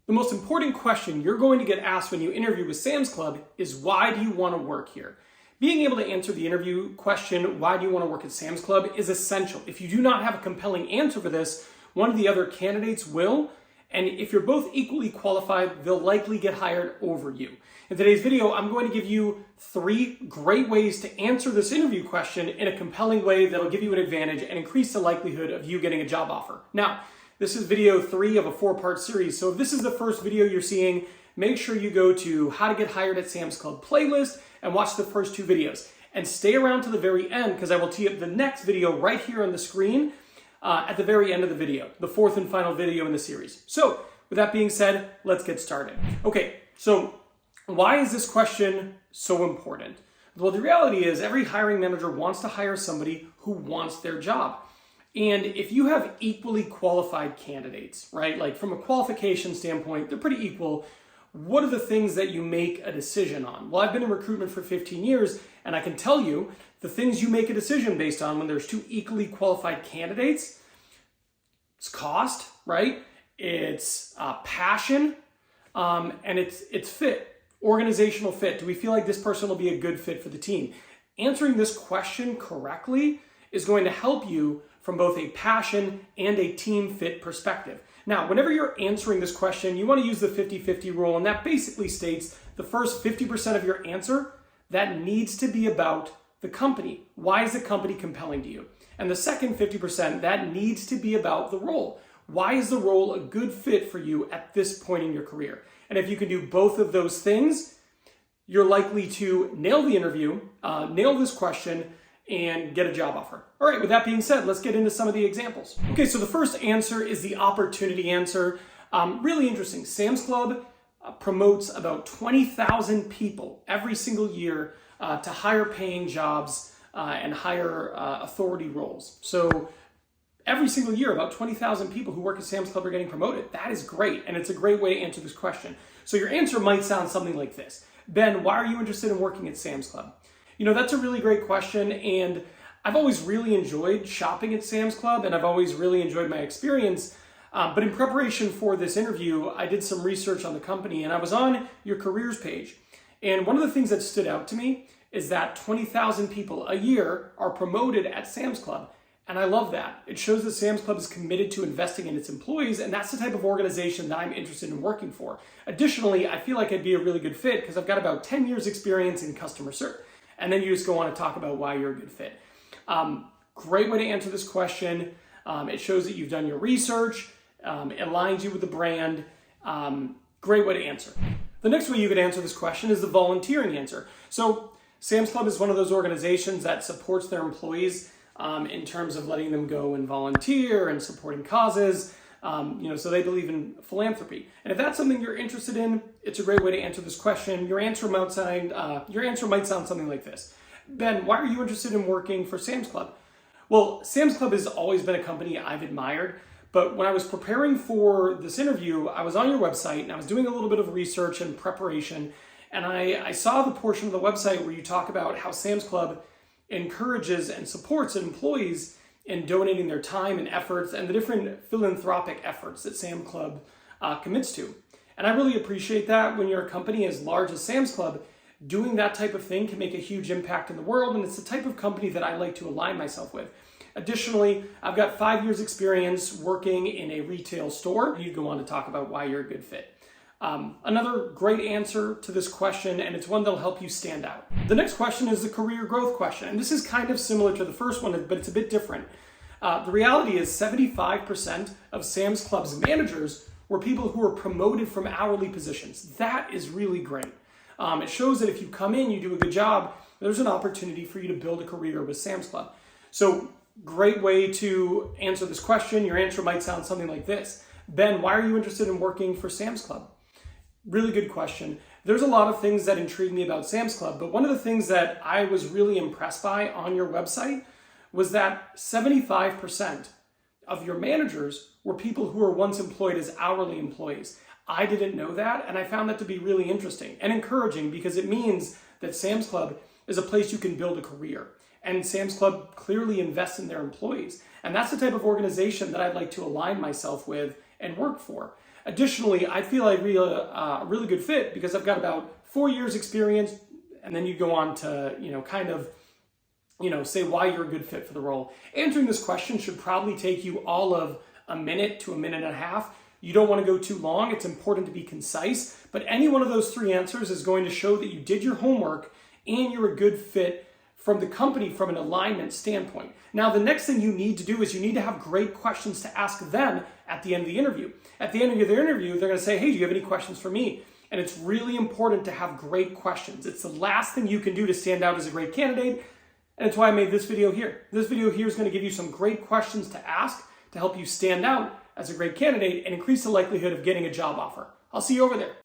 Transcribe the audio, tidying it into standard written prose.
The most important question you're going to get asked when you interview with Sam's Club is, why do you want to work here? Being able to answer the interview question, why do you want to work at Sam's Club, is essential. If you do not have a compelling answer for this, one of the other candidates will, and if you're both equally qualified, they'll likely get hired over you. In today's video, I'm going to give you 3 great ways to answer this interview question in a compelling way that'll give you an advantage and increase the likelihood of you getting a job offer. Now, this is video 3 of a 4-part series, so if this is the first video you're seeing, make sure you go to How to Get Hired at Sam's Club playlist and watch the first 2 videos. And stay around to the very end, because I will tee up the next video right here on the screen at the very end of the video, the 4th and final video in the series. So, with that being said, let's get started. Okay, so why is this question so important? Well, the reality is every hiring manager wants to hire somebody who wants their job. And if you have equally qualified candidates, right, like from a qualification standpoint, they're pretty equal. What are the things that you make a decision on? Well, I've been in recruitment for 15 years, and I can tell you the things you make a decision based on when there's 2 equally qualified candidates, it's cost, right? It's passion, and it's fit, organizational fit. Do we feel like this person will be a good fit for the team? Answering this question correctly is going to help you from both a passion and a team fit perspective. Now, whenever you're answering this question, you want to use the 50-50 rule, and that basically states the first 50% of your answer, that needs to be about the company. Why is the company compelling to you? And the second 50%, that needs to be about the role. Why is the role a good fit for you at this point in your career? And if you can do both of those things, you're likely to nail the interview, nail this question, and get a job offer. All right, with that being said, let's get into some of the examples. Okay, so the first answer is the opportunity answer. Really interesting. Sam's Club promotes about 20,000 people every single year to higher paying jobs and higher authority roles. So every single year, about 20,000 people who work at Sam's Club are getting promoted. That is great, and it's a great way to answer this question. So your answer might sound something like this. Ben, why are you interested in working at Sam's Club? You know, that's a really great question, and I've always really enjoyed shopping at Sam's Club, and I've always really enjoyed my experience. But in preparation for this interview, I did some research on the company, and I was on your careers page. And one of the things that stood out to me is that 20,000 people a year are promoted at Sam's Club. And I love that. It shows that Sam's Club is committed to investing in its employees, and that's the type of organization that I'm interested in working for. Additionally, I feel like I'd be a really good fit because I've got about 10 years experience in customer service. And then you just go on to talk about why you're a good fit. Great way to answer this question. It shows that you've done your research. It aligns you with the brand. Great way to answer. The next way you could answer this question is the volunteering answer. So Sam's Club is one of those organizations that supports their employees in terms of letting them go and volunteer and supporting causes. So they believe in philanthropy. And if that's something you're interested in, it's a great way to answer this question. Your answer might sound something like this. Ben, why are you interested in working for Sam's Club? Well, Sam's Club has always been a company I've admired, but when I was preparing for this interview, I was on your website and I was doing a little bit of research and preparation, and I saw the portion of the website where you talk about how Sam's Club encourages and supports employees in donating their time and efforts and the different philanthropic efforts that Sam's Club commits to. And I really appreciate that. When you're a company as large as Sam's Club, doing that type of thing can make a huge impact in the world, and it's the type of company that I like to align myself with. Additionally, I've got 5 years experience working in a retail store. You'd go on to talk about why you're a good fit. Another great answer to this question, and it's one that'll help you stand out. The next question is the career growth question, and this is kind of similar to the first one, but it's a bit different. The reality is 75% of Sam's Club's managers were people who were promoted from hourly positions. That is really great. It shows that if you come in, you do a good job, there's an opportunity for you to build a career with Sam's Club. So great way to answer this question. Your answer might sound something like this. Ben, why are you interested in working for Sam's Club? Really good question. There's a lot of things that intrigue me about Sam's Club, but one of the things that I was really impressed by on your website was that 75% of your managers were people who were once employed as hourly employees. I didn't know that, and I found that to be really interesting and encouraging because it means that Sam's Club is a place you can build a career. And Sam's Club clearly invests in their employees. And that's the type of organization that I'd like to align myself with and work for. Additionally, I feel I'd be a really good fit because I've got about 4 years experience, and then you go on to, say why you're a good fit for the role. Answering this question should probably take you all of a minute to a minute and a half. You don't want to go too long. It's important to be concise, but any one of those 3 answers is going to show that you did your homework and you're a good fit from the company from an alignment standpoint. Now, the next thing you need to do is you need to have great questions to ask them at the end of the interview. At the end of their interview, they're going to say, hey, do you have any questions for me? And it's really important to have great questions. It's the last thing you can do to stand out as a great candidate. And it's why I made this video here. This video here is going to give you some great questions to ask to help you stand out as a great candidate and increase the likelihood of getting a job offer. I'll see you over there.